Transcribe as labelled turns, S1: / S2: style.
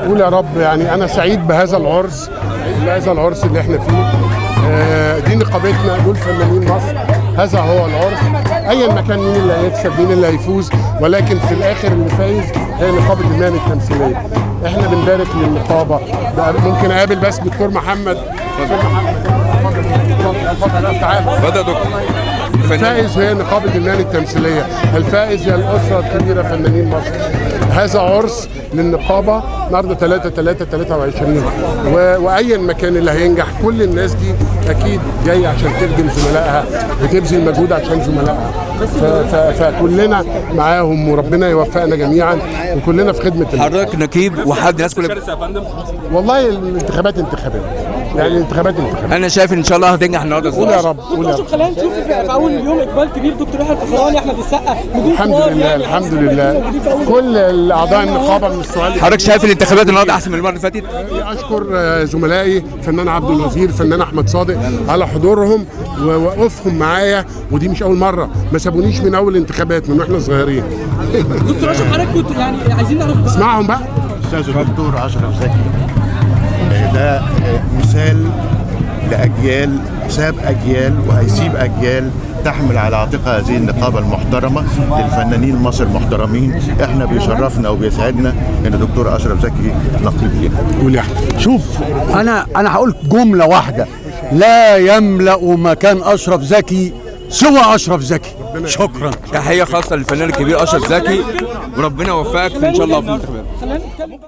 S1: قول يا رب. يعني انا سعيد بهذا العرس، اللي احنا فيه. دي نقابتنا، دول فنانين مصر، هذا هو العرس. ايا ما كان مين اللي هيكسب مين اللي هيفوز، ولكن في الاخر اللي فايز هي نقابه المهن التمثيليه. احنا بنبارك للنقابه. ممكن اقابل بس دكتور محمد. اتفضل تعالى.
S2: اتفضل يا دكتور.
S1: الفائز هي نقابه المهن التمثيليه، الفائز هي الاسره الكبيره فنانين مصر. هذا عرس للنقابه النهارده 3/3/23، وايا ما كان اللي هينجح، كل الناس دي اكيد جايه عشان تخدم زملائها وتبذل مجهود عشان زملائها. فكلنا معاهم، وربنا يوفقنا جميعا، وكلنا في خدمه
S2: حضرتك نقيب وحد ناس كلها.
S1: والله الانتخابات انتخابات، يعني الانتخابات انتخابات.
S2: انا شايف ان شاء الله هتنجح النهارده.
S1: قول يا رب، قول يا رب.
S3: خلينا نشوف في اول اليوم اقبال كبير، دكتور يحيى الفخراني، احمد السقا،
S1: الحمد لله الحمد لله. كل اعضاء النقابه من السؤال.
S2: حضرتك شايف الانتخابات النهارده احسن من المره اللي فاتت؟
S1: اشكر زملائي فنان عبد الوزير، فنان احمد صادق، على حضورهم ووقوفهم معايا، ودي مش اول مره، ما سابونيش من اول انتخابات من واحنا صغيرين.
S3: دكتور اشرف، حضرتك كنت يعني عايزين نعرف
S1: اسمعهم بقى.
S4: استاذ الدكتور اشرف زكي ده مثال لاجيال، ساب اجيال وهيسيب اجيال تحمل على عاتقها هذه النقابه المحترمه للفنانين مصر المحترمين. احنا بيشرفنا وبيسعدنا ان الدكتور اشرف زكي نقيب لنا.
S1: قول يا احمد.
S5: شوف، انا هقول جمله واحده: لا يملأ مكان اشرف زكي سوى اشرف زكي. شكرا.
S2: تحيه خاصه للفنان الكبير اشرف زكي، وربنا يوفقك ان شاء الله في الانتخابات.